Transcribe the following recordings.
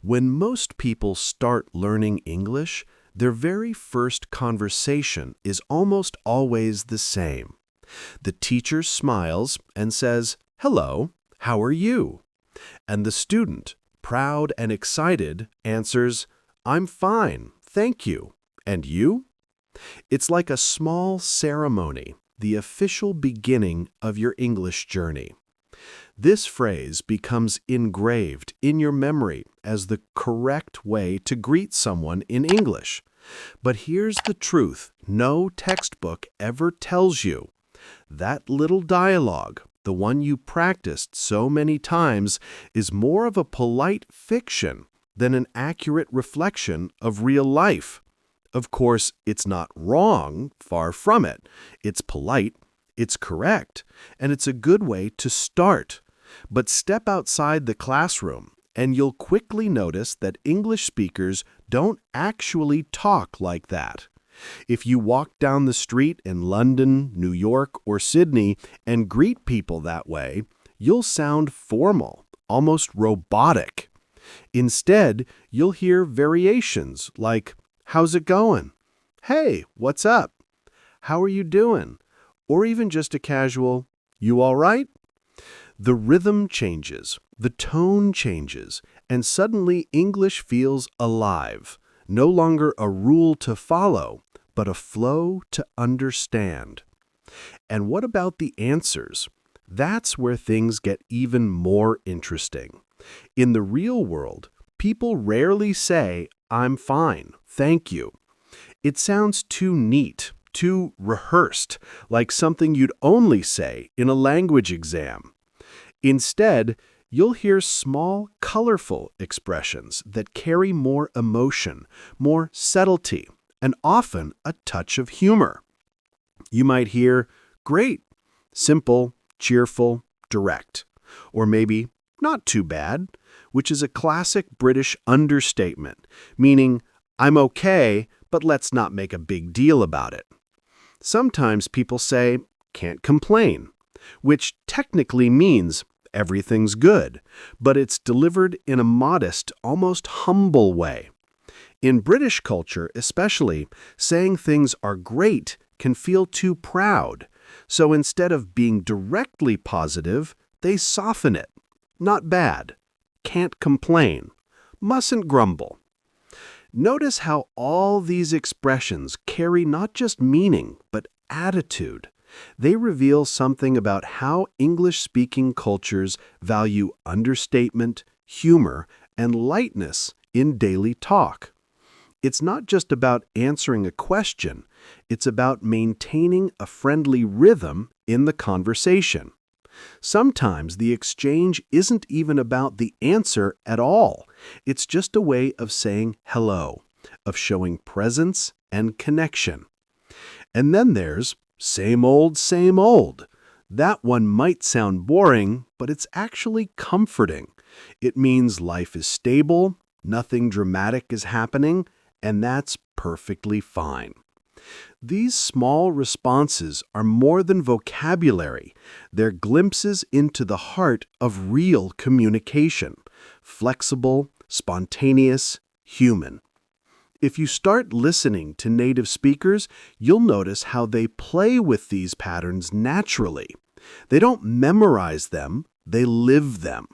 When most people start learning English, their very first conversation is almost always the same. The teacher smiles and says, "Hello, how are you?" And the student, proud and excited, answers, "I'm fine, thank you. And you?" It's like a small ceremony, the official beginning of your English journey. This phrase becomes engraved in your memory as the correct way to greet someone in English. But here's the truth no textbook ever tells you. That little dialogue, the one you practiced so many times, is more of a polite fiction than an accurate reflection of real life. Of course, it's not wrong, far from it. It's polite, it's correct, and it's a good way to start. But step outside the classroom, and you'll quickly notice that English speakers don't actually talk like that. If you walk down the street in London, New York, or Sydney and greet people that way, you'll sound formal, almost robotic. Instead, you'll hear variations like, "How's it going?" "Hey, what's up?" "How are you doing?" Or even just a casual, "You all right?" The rhythm changes, the tone changes, and suddenly English feels alive, no longer a rule to follow, but a flow to understand. And what about the answers? That's where things get even more interesting. In the real world, people rarely say, "I'm fine, thank you." It sounds too neat, too rehearsed, like something you'd only say in a language exam. Instead, you'll hear small, colorful expressions that carry more emotion, more subtlety, and often a touch of humor. You might hear, "Great," simple, cheerful, direct. Or maybe, "Not too bad," which is a classic British understatement, meaning, "I'm okay, but let's not make a big deal about it." Sometimes people say, "Can't complain," which technically means everything's good, but it's delivered in a modest, almost humble way. In British culture especially, saying things are great can feel too proud, so instead of being directly positive, they soften it. "Not bad," "can't complain," "mustn't grumble." Notice how all these expressions carry not just meaning, but attitude. They reveal something about how English-speaking cultures value understatement, humor, and lightness in daily talk. It's not just about answering a question, it's about maintaining a friendly rhythm in the conversation. Sometimes the exchange isn't even about the answer at all. It's just a way of saying hello, of showing presence and connection. And then there's same old, same old. That one might sound boring, but it's actually comforting. It means life is stable, nothing dramatic is happening, and that's perfectly fine. These small responses are more than vocabulary. They're glimpses into the heart of real communication, flexible, spontaneous, human. If you start listening to native speakers, you'll notice how they play with these patterns naturally. They don't memorize them, they live them.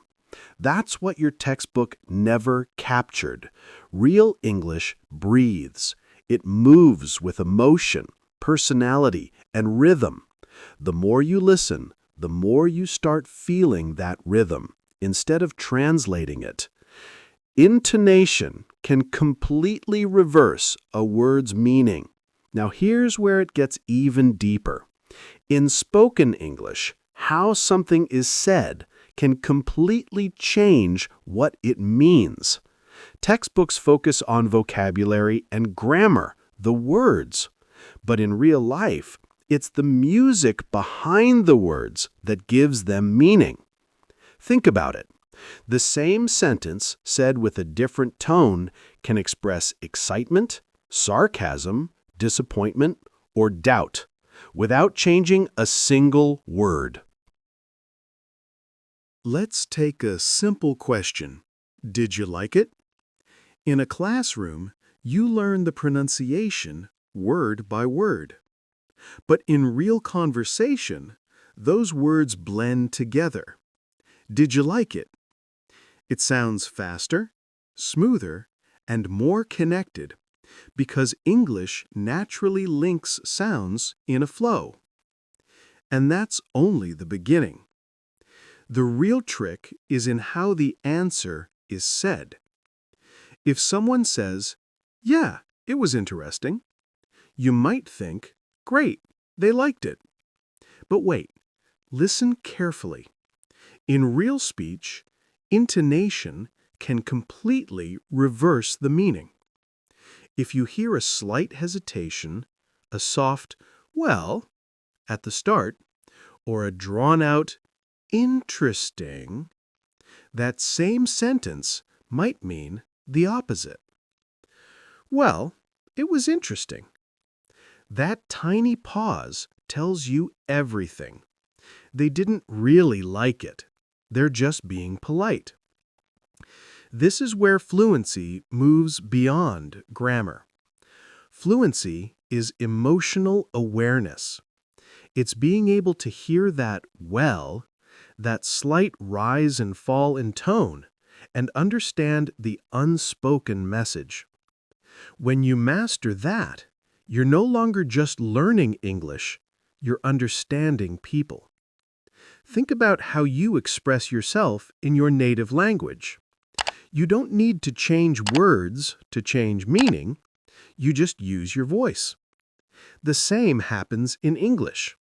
That's what your textbook never captured. Real English breathes. It moves with emotion, personality, and rhythm. The more you listen, the more you start feeling that rhythm, instead of translating it. Intonation can completely reverse a word's meaning. Now here's where it gets even deeper. In spoken English, how something is said can completely change what it means. Textbooks focus on vocabulary and grammar, the words. But in real life, it's the music behind the words that gives them meaning. Think about it. The same sentence said with a different tone can express excitement, sarcasm, disappointment, or doubt, without changing a single word. Let's take a simple question. Did you like it? In a classroom, you learn the pronunciation word by word. But in real conversation, those words blend together. Did you like it? It sounds faster, smoother, and more connected because English naturally links sounds in a flow. And that's only the beginning. The real trick is in how the answer is said. If someone says, "Yeah, it was interesting," you might think, "Great, they liked it." But wait, listen carefully. In real speech, intonation can completely reverse the meaning. If you hear a slight hesitation, a soft, "well," at the start, or a drawn-out, "interesting," that same sentence might mean the opposite. "Well, it was interesting." That tiny pause tells you everything. They didn't really like it. They're just being polite. This is where fluency moves beyond grammar. Fluency is emotional awareness. It's being able to hear that "well," that slight rise and fall in tone, and understand the unspoken message. When you master that, you're no longer just learning English, you're understanding people. Think about how you express yourself in your native language. You don't need to change words to change meaning, you just use your voice. The same happens in English.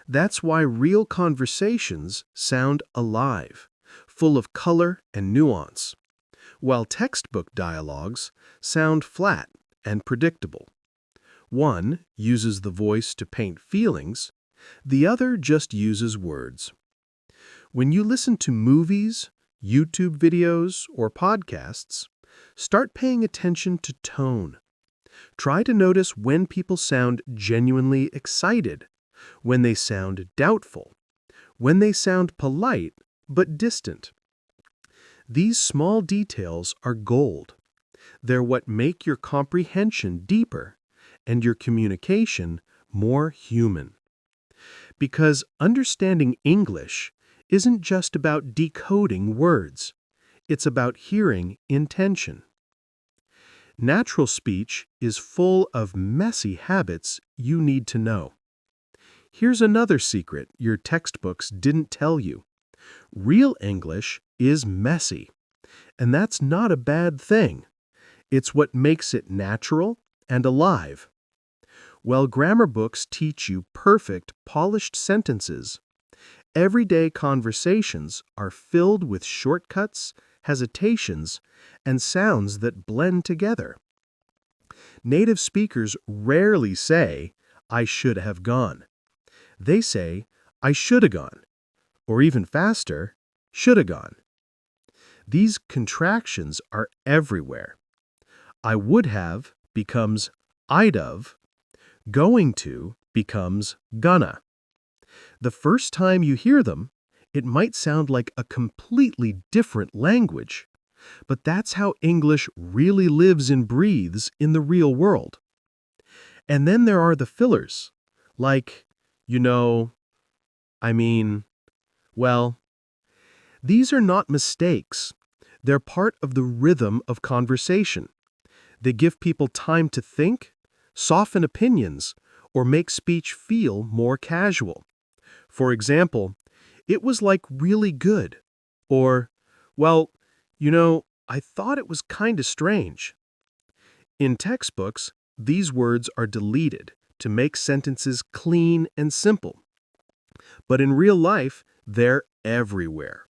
That's why real conversations sound alive, full of color and nuance, while textbook dialogues sound flat and predictable. One uses the voice to paint feelings, the other just uses words. When you listen to movies, YouTube videos, or podcasts, start paying attention to tone. Try to notice when people sound genuinely excited, when they sound doubtful, when they sound polite but distant. These small details are gold. They're what make your comprehension deeper and your communication more human. Because understanding English isn't just about decoding words. It's about hearing intention. Natural speech is full of messy habits you need to know. Here's another secret your textbooks didn't tell you. Real English is messy, and that's not a bad thing. It's what makes it natural and alive. While grammar books teach you perfect, polished sentences, everyday conversations are filled with shortcuts, hesitations, and sounds that blend together. Native speakers rarely say, "I should have gone." They say, "I should have gone," or even faster, "should have gone." These contractions are everywhere. I would have becomes I'd have. Going to becomes gonna. The first time you hear them, it might sound like a completely different language, but that's how English really lives and breathes in the real world. And then there are the fillers, like, I mean, well, these are not mistakes. They're part of the rhythm of conversation. They give people time to think, soften opinions, or make speech feel more casual. For example, "It was like really good," or, "Well, I thought it was kinda strange." In textbooks, these words are deleted to make sentences clean and simple. But in real life, they're everywhere.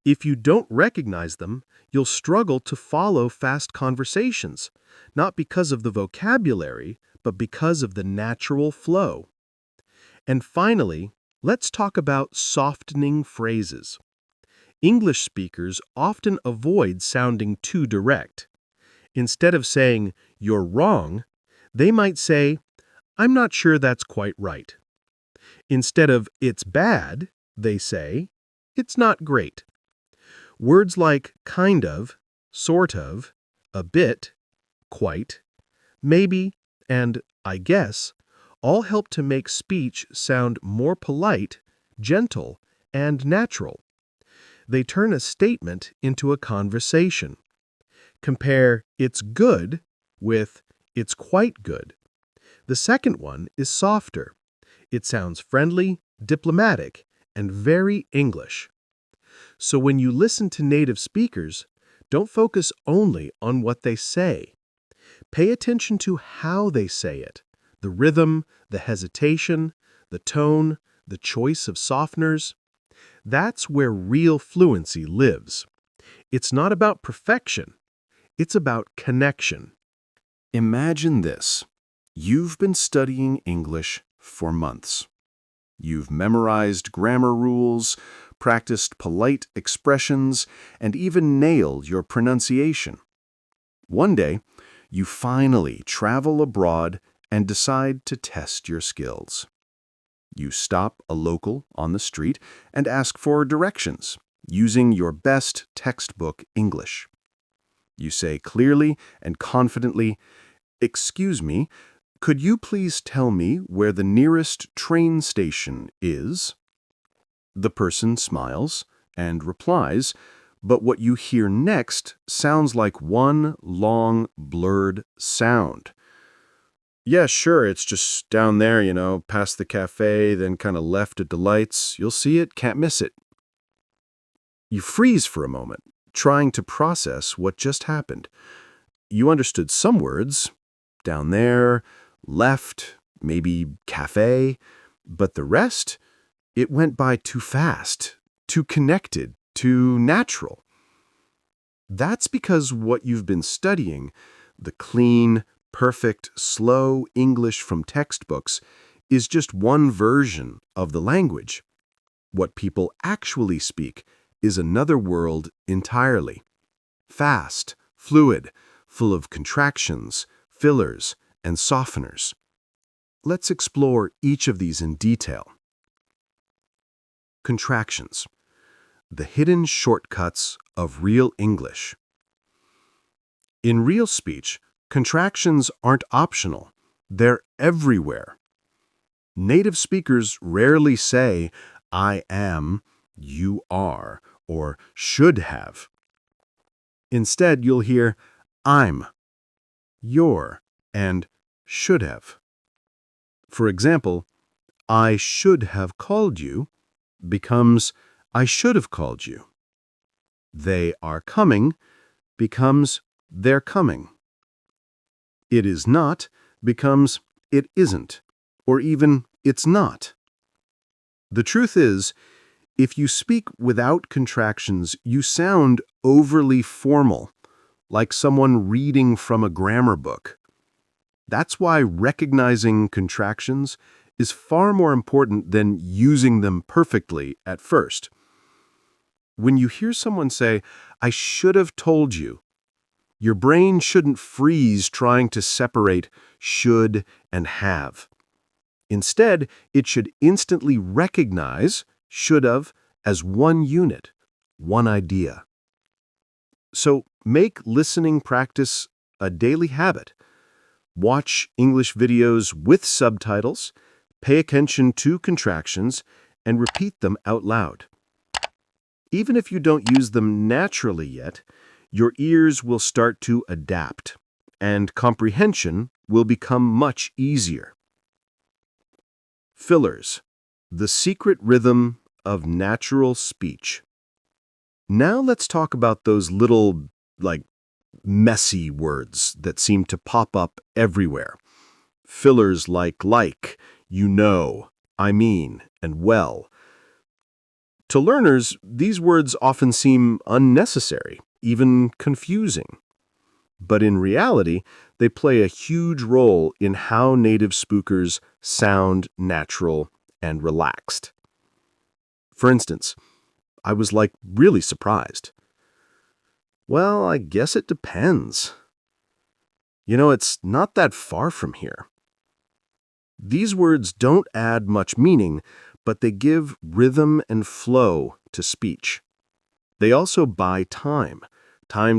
If you don't recognize them, you'll struggle to follow fast conversations, not because of the vocabulary, but because of the natural flow. And finally, let's talk about softening phrases. English speakers often avoid sounding too direct. Instead of saying, "You're wrong," they might say, "I'm not sure that's quite right." Instead of "it's bad," they say, "it's not great." Words like kind of, sort of, a bit, quite, maybe, and I guess all help to make speech sound more polite, gentle, and natural. They turn a statement into a conversation. Compare "it's good" with "it's quite good." The second one is softer. It sounds friendly, diplomatic, and very English. So when you listen to native speakers, don't focus only on what they say. Pay attention to how they say it, the rhythm, the hesitation, the tone, the choice of softeners. That's where real fluency lives. It's not about perfection. It's about connection. Imagine this. You've been studying English for months. You've memorized grammar rules, practiced polite expressions, and even nailed your pronunciation. One day, you finally travel abroad and decide to test your skills. You stop a local on the street and ask for directions, using your best textbook English. You say clearly and confidently, "Excuse me, could you please tell me where the nearest train station is?" The person smiles and replies, but what you hear next sounds like one long, blurred sound. "Yeah, sure, it's just down there, past the cafe, then kind of left at the lights. You'll see it, can't miss it." You freeze for a moment, trying to process what just happened. You understood some words, down there, left, maybe cafe, but the rest, it went by too fast, too connected, too natural. That's because what you've been studying, the clean, perfect, slow English from textbooks, is just one version of the language. What people actually speak is another world entirely. Fast, fluid, full of contractions, fillers, and softeners. Let's explore each of these in detail. Contractions. The hidden shortcuts of real English. In real speech, contractions aren't optional. They're everywhere. Native speakers rarely say, "I am," "you are," or "should have." Instead, you'll hear "I'm," "you're," and "should have." For example, "I should have called you" becomes "I should have called you." "They are coming" becomes "they're coming." "It is not" becomes "it isn't," or even "it's not." The truth is, if you speak without contractions, you sound overly formal, like someone reading from a grammar book. That's why recognizing contractions is far more important than using them perfectly at first. When you hear someone say, "I should have told you," your brain shouldn't freeze trying to separate should and have. Instead, it should instantly recognize should have as one unit, one idea. So make listening practice a daily habit. Watch English videos with subtitles, pay attention to contractions, and repeat them out loud. Even if you don't use them naturally yet, your ears will start to adapt, and comprehension will become much easier. Fillers, the secret rhythm of natural speech. Now let's talk about those little, messy words that seem to pop up everywhere. Fillers like, you know, I mean, and well. To learners, these words often seem unnecessary, even confusing. But in reality, they play a huge role in how native speakers sound natural and relaxed. For instance, I was really surprised. "Well, I guess it depends. It's not that far from here." These words don't add much meaning, but they give rhythm and flow to speech. They also buy time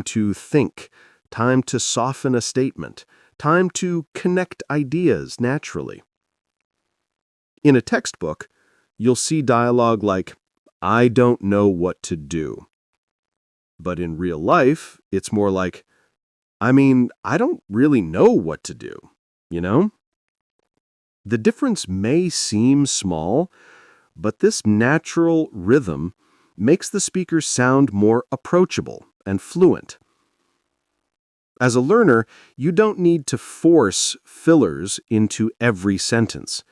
to think, time to soften a statement, time to connect ideas naturally. In a textbook, you'll see dialogue like, "I don't know what to do." But in real life, it's more like, I don't really know what to do, you know? The difference may seem small, but this natural rhythm makes the speaker sound more approachable and fluent. As a learner, you don't need to force fillers into every sentence,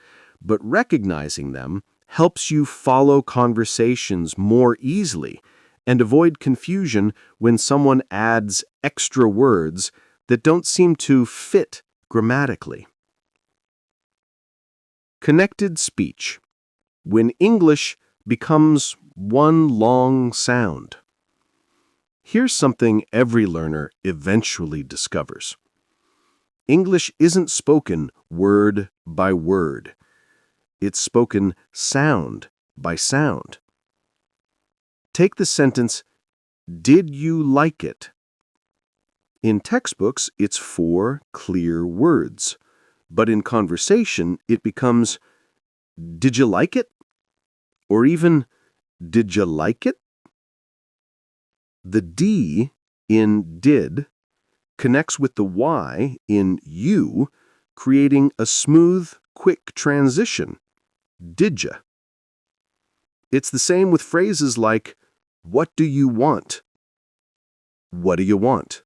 but recognizing them helps you follow conversations more easily and avoid confusion when someone adds extra words that don't seem to fit grammatically. Connected speech, when English becomes one long sound. Here's something every learner eventually discovers. English isn't spoken word by word. It's spoken sound by sound. Take the sentence, "Did you like it?" In textbooks, it's 4 clear words, but in conversation, it becomes, "Did you like it?" Or even, "Did you like it?" The D in did connects with the Y in you, creating a smooth, quick transition. Didja. It's the same with phrases like, "What do you want?" "What do you want?"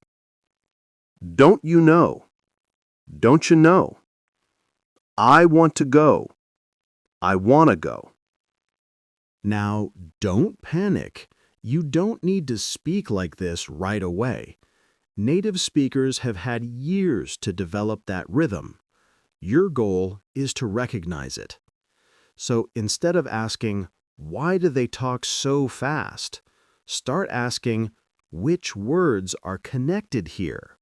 "Don't you know?" "Don't you know?" "I want to go." "I want to go." Now, don't panic. You don't need to speak like this right away. Native speakers have had years to develop that rhythm. Your goal is to recognize it. So instead of asking, "Why do they talk so fast?" start asking, "Which words are connected here?"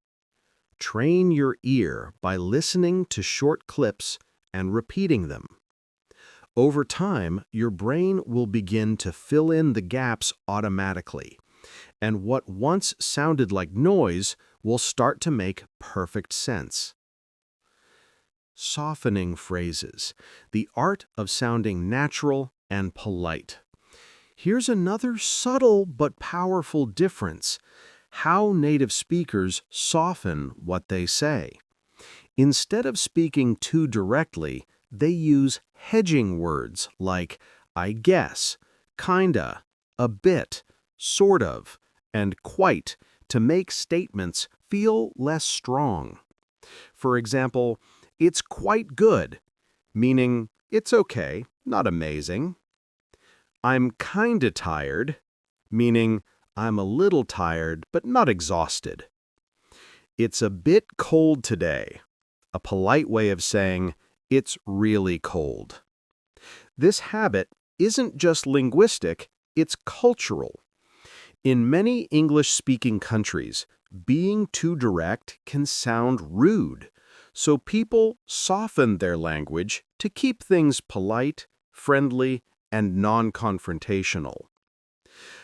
Train your ear by listening to short clips and repeating them. Over time, your brain will begin to fill in the gaps automatically, and what once sounded like noise will start to make perfect sense. Softening phrases, the art of sounding natural and polite. Here's another subtle but powerful difference: how native speakers soften what they say. Instead of speaking too directly, they use hedging words like "I guess," "kinda," "a bit," "sort of," and "quite" to make statements feel less strong. For example, "It's quite good," meaning it's okay, not amazing. "I'm kinda tired," meaning I'm a little tired but not exhausted. "It's a bit cold today," a polite way of saying it's really cold. This habit isn't just linguistic, it's cultural. In many English-speaking countries, being too direct can sound rude, so people soften their language to keep things polite, friendly, and non-confrontational.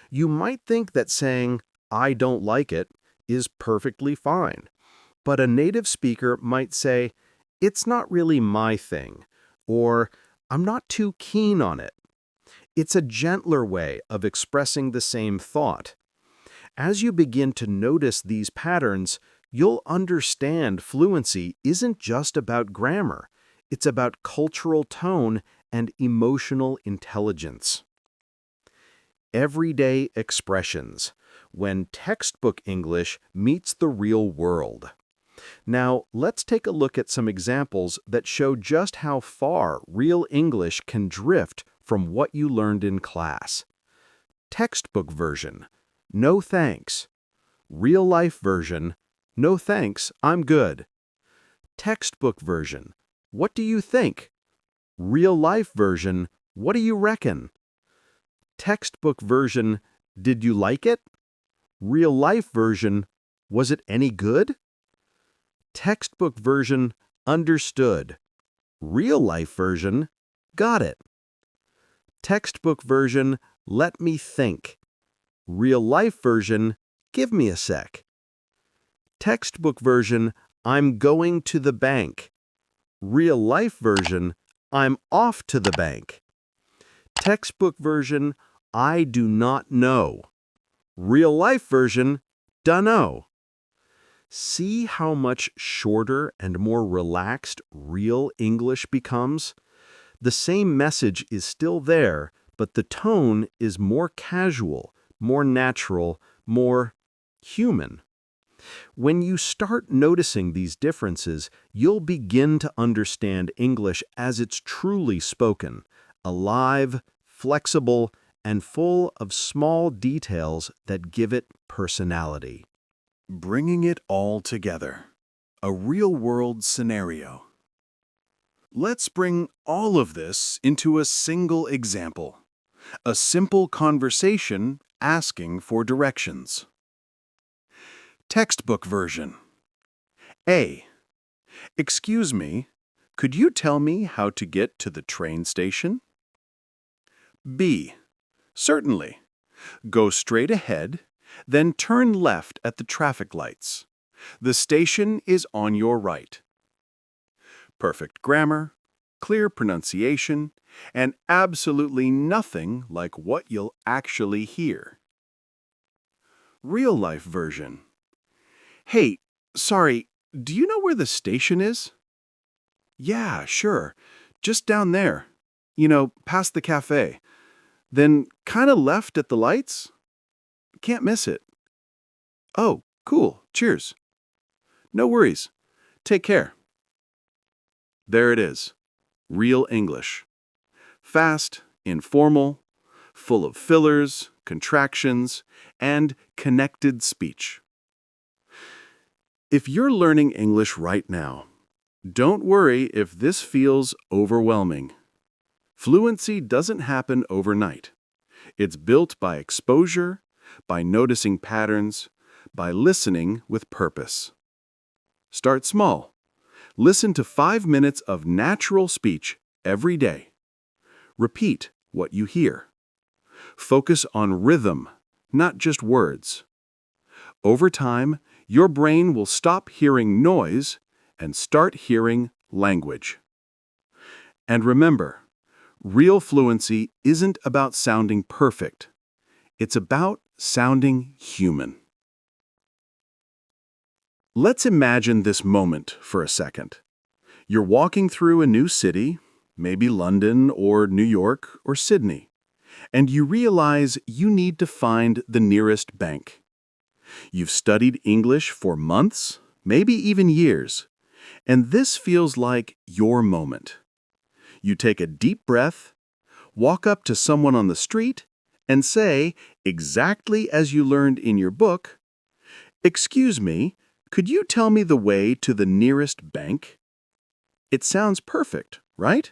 You might think that saying, "I don't like it," is perfectly fine, but a native speaker might say, "It's not really my thing," or "I'm not too keen on it." It's a gentler way of expressing the same thought. As you begin to notice these patterns, you'll understand fluency isn't just about grammar. It's about cultural tone and emotional intelligence. Everyday expressions, when textbook English meets the real world. Now, let's take a look at some examples that show just how far real English can drift from what you learned in class. Textbook version, "No thanks." Real life version, "No thanks, I'm good." Textbook version, "What do you think?" Real life version, "What do you reckon?" Textbook version, "Did you like it?" Real life version, "Was it any good?" Textbook version, "Understood." Real life version, "Got it." Textbook version, "Let me think." Real life version, "Give me a sec." Textbook version, I'm going to the bank. Real-life version, I'm off to the bank. Textbook version, I do not know. Real-life version, dunno. See how much shorter and more relaxed real English becomes? The same message is still there, but the tone is more casual, more natural, more human. When you start noticing these differences, you'll begin to understand English as it's truly spoken, alive, flexible, and full of small details that give it personality. Bringing it all together. A real-world scenario. Let's bring all of this into a single example. A simple conversation asking for directions. Textbook version. A. Excuse me, could you tell me how to get to the train station? B. Certainly. Go straight ahead, then turn left at the traffic lights. The station is on your right. Perfect grammar, clear pronunciation, and absolutely nothing like what you'll actually hear. Real-life version. Hey, sorry, do you know where the station is? Yeah, sure. Just down there. Past the cafe. Then kind of left at the lights? Can't miss it. Oh, cool. Cheers. No worries. Take care. There it is. Real English. Fast, informal, full of fillers, contractions, and connected speech. If you're learning English right now, don't worry if this feels overwhelming. Fluency doesn't happen overnight. It's built by exposure, by noticing patterns, by listening with purpose. Start small. Listen to 5 minutes of natural speech every day. Repeat what you hear. Focus on rhythm, not just words. Over time, your brain will stop hearing noise and start hearing language. And remember, real fluency isn't about sounding perfect. It's about sounding human. Let's imagine this moment for a second. You're walking through a new city, maybe London or New York or Sydney, and you realize you need to find the nearest bank. You've studied English for months, maybe even years, and this feels like your moment. You take a deep breath, walk up to someone on the street, and say, exactly as you learned in your book, "Excuse me, could you tell me the way to the nearest bank?" It sounds perfect, right?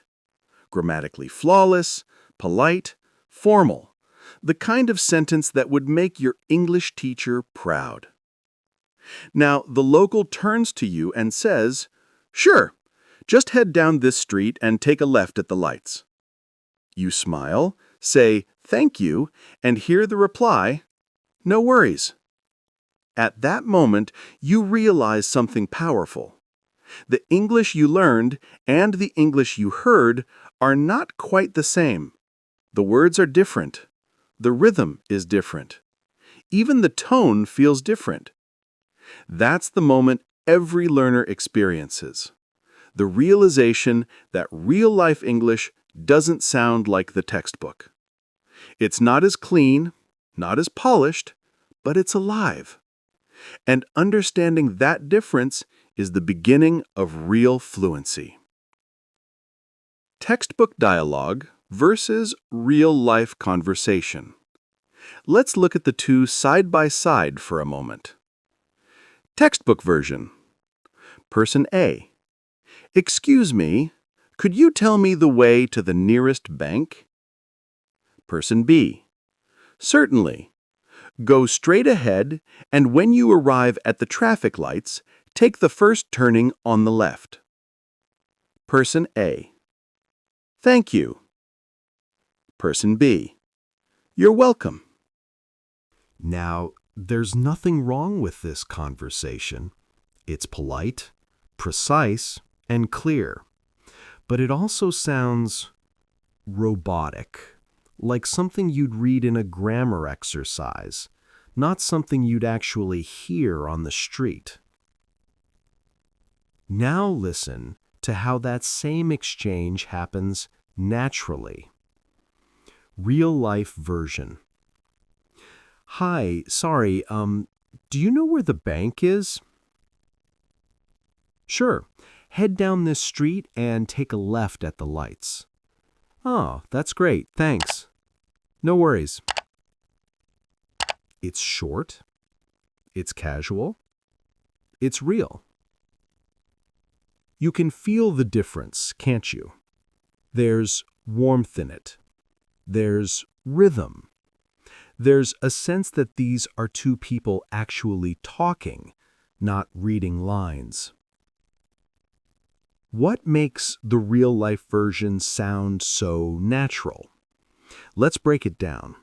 Grammatically flawless, polite, formal. The kind of sentence that would make your English teacher proud. Now, the local turns to you and says, "Sure, just head down this street and take a left at the lights." You smile, say, "Thank you," and hear the reply, "No worries." At that moment, you realize something powerful. The English you learned and the English you heard are not quite the same. The words are different. The rhythm is different. Even the tone feels different. That's the moment every learner experiences. The realization that real-life English doesn't sound like the textbook. It's not as clean, not as polished, but it's alive. And understanding that difference is the beginning of real fluency. Textbook dialogue versus real-life conversation. Let's look at the two side by side for a moment. Textbook version. Person A. Excuse me, could you tell me the way to the nearest bank? Person B. Certainly. Go straight ahead, and when you arrive at the traffic lights, take the first turning on the left. Person A. Thank you. Person B. You're welcome. Now, there's nothing wrong with this conversation. It's polite, precise, and clear. But it also sounds robotic, like something you'd read in a grammar exercise, not something you'd actually hear on the street. Now listen to how that same exchange happens naturally. Real-life version. Hi, sorry, do you know where the bank is? Sure. Head down this street and take a left at the lights. Oh, that's great, thanks. No worries. It's short. It's casual. It's real. You can feel the difference, can't you? There's warmth in it. There's rhythm. There's a sense that these are two people actually talking, not reading lines. What makes the real-life version sound so natural? Let's break it down.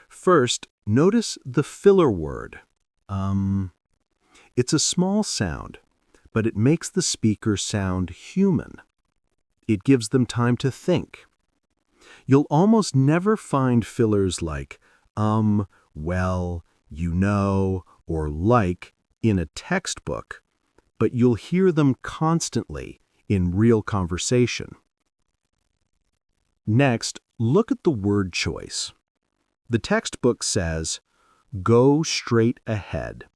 First, notice the filler word. It's a small sound, but it makes the speaker sound human. It gives them time to think. You'll almost never find fillers like well, you know, or like in a textbook, but you'll hear them constantly in real conversation. Next, look at the word choice. The textbook says, "Go straight ahead,"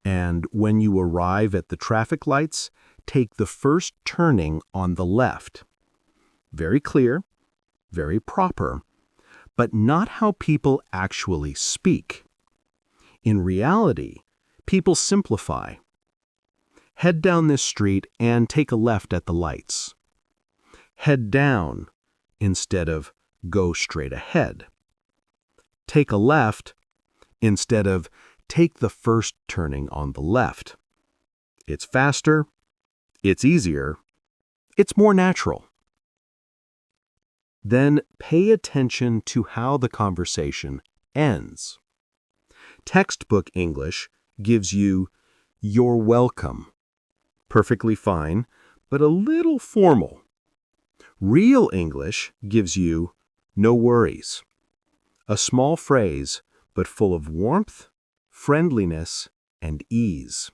and when you arrive at the traffic lights, take the first turning on the left. Very clear, very proper, but not how people actually speak. In reality, people simplify. Head down this street and take a left at the lights. Head down instead of go straight ahead. Take a left instead of take the first turning on the left. It's faster, it's easier, it's more natural. Then pay attention to how the conversation ends. Textbook English gives you "you're welcome." Perfectly fine, but a little formal. Real English gives you "no worries." A small phrase, but full of warmth, friendliness, and ease.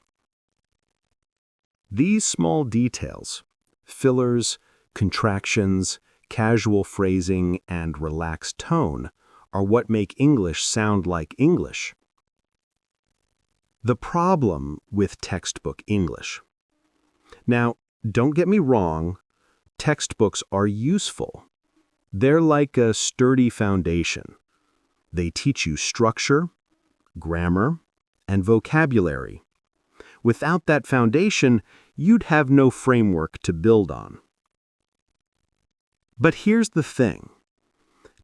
These small details, fillers, contractions, casual phrasing, and relaxed tone, are what make English sound like English. The problem with textbook English. Now, don't get me wrong, textbooks are useful. They're like a sturdy foundation. They teach you structure, grammar, and vocabulary. Without that foundation, you'd have no framework to build on. But here's the thing.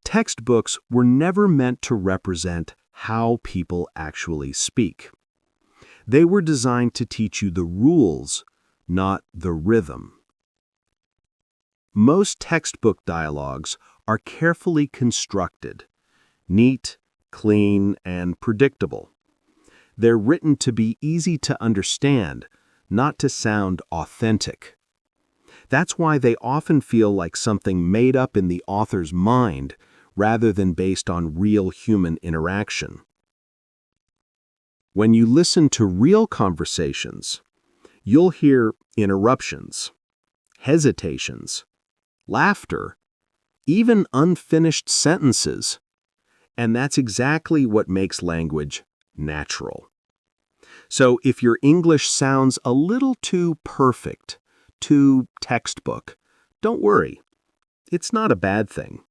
Textbooks were never meant to represent how people actually speak. They were designed to teach you the rules, not the rhythm. Most textbook dialogues are carefully constructed, neat, clean, and predictable. They're written to be easy to understand, not to sound authentic. That's why they often feel like something made up in the author's mind rather than based on real human interaction. When you listen to real conversations, you'll hear interruptions, hesitations, laughter, even unfinished sentences. And that's exactly what makes language natural. So if your English sounds a little too perfect, too textbook, don't worry. It's not a bad thing.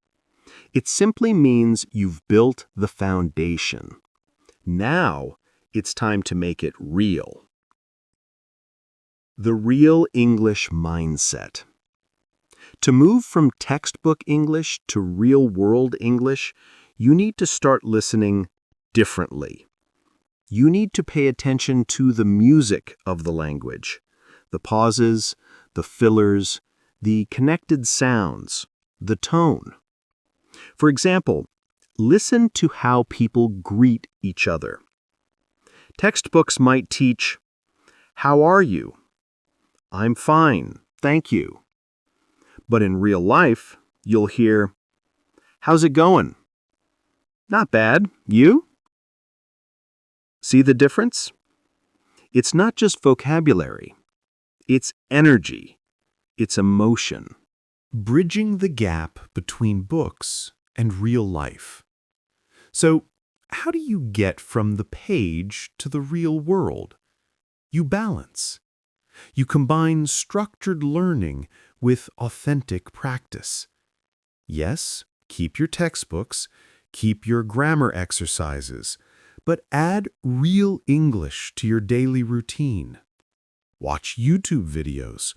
It simply means you've built the foundation. Now it's time to make it real. The real English mindset. To move from textbook English to real-world English, you need to start listening differently. You need to pay attention to the music of the language, the pauses, the fillers, the connected sounds, the tone. For example, listen to how people greet each other. Textbooks might teach, How are you? I'm fine, thank you. But in real life, you'll hear, how's it going? Not bad. You? See the difference? It's not just vocabulary. It's energy. It's emotion. Bridging the gap between books and real life. So, how do you get from the page to the real world? You balance. You combine structured learning with authentic practice. Yes, keep your textbooks, keep your grammar exercises, but add real English to your daily routine. Watch YouTube videos,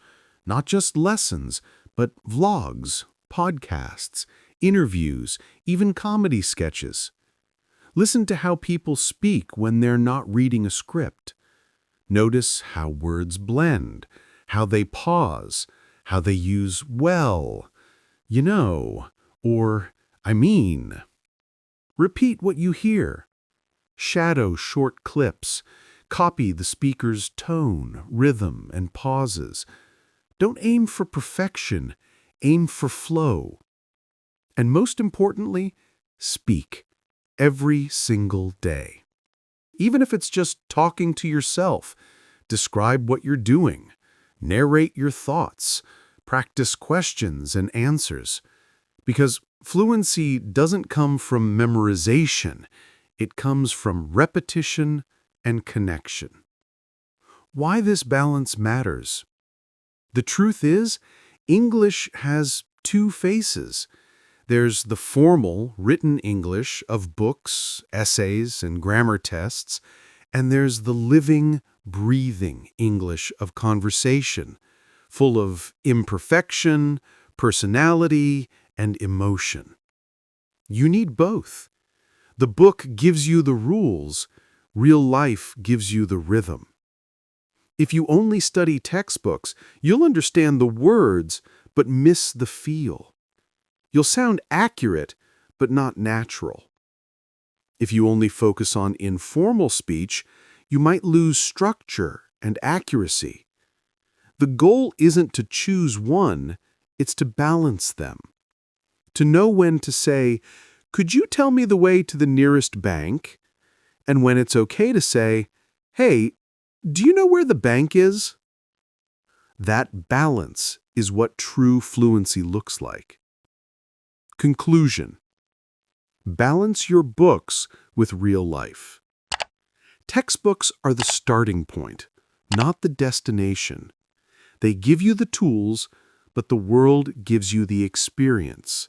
not just lessons, but vlogs, podcasts, interviews, even comedy sketches. Listen to how people speak when they're not reading a script. Notice how words blend, how they pause, how they use well, you know, or I mean. Repeat what you hear. Shadow short clips. Copy the speaker's tone, rhythm, and pauses. Don't aim for perfection, aim for flow. And most importantly, speak every single day. Even if it's just talking to yourself, describe what you're doing, narrate your thoughts, practice questions and answers. Because fluency doesn't come from memorization, it comes from repetition and connection. Why this balance matters? The truth is, English has two faces. There's the formal, written English of books, essays, and grammar tests, and there's the living, breathing English of conversation, full of imperfection, personality, and emotion. You need both. The book gives you the rules, real life gives you the rhythm. If you only study textbooks, you'll understand the words, but miss the feel. You'll sound accurate, but not natural. If you only focus on informal speech, you might lose structure and accuracy. The goal isn't to choose one, it's to balance them. To know when to say, "Could you tell me the way to the nearest bank?" And when it's okay to say, "Hey, do you know where the bank is?" That balance is what true fluency looks like. Conclusion. Balance your books with real life. Textbooks are the starting point, not the destination. They give you the tools, but the world gives you the experience.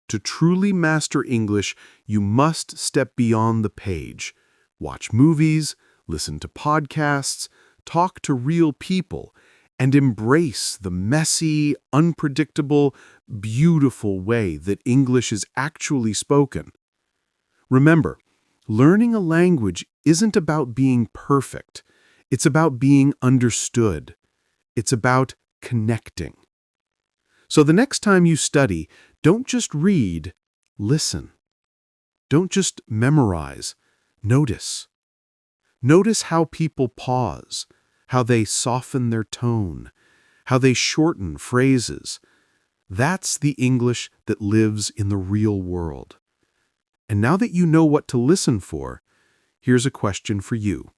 To truly master English, you must step beyond the page. Watch movies, listen to podcasts, talk to real people, and embrace the messy, unpredictable, beautiful way that English is actually spoken. Remember, learning a language isn't about being perfect. It's about being understood. It's about connecting. So the next time you study, don't just read, listen. Don't just memorize, notice. Notice how people pause, how they soften their tone, how they shorten phrases. That's the English that lives in the real world. And now that you know what to listen for, here's a question for you.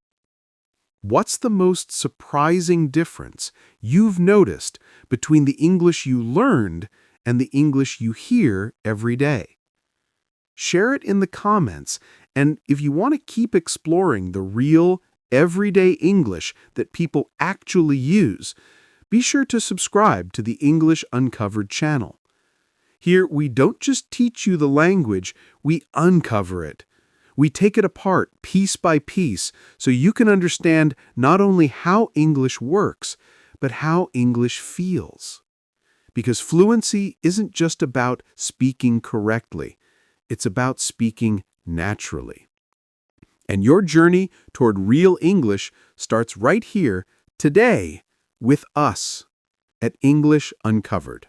What's the most surprising difference you've noticed between the English you learned and the English you hear every day? Share it in the comments, and if you want to keep exploring the real, everyday English that people actually use, be sure to subscribe to the English Uncovered channel. Here, we don't just teach you the language, we uncover it. We take it apart piece by piece so you can understand not only how English works, but how English feels. Because fluency isn't just about speaking correctly, it's about speaking naturally. And your journey toward real English starts right here, today, with us, at English Uncovered.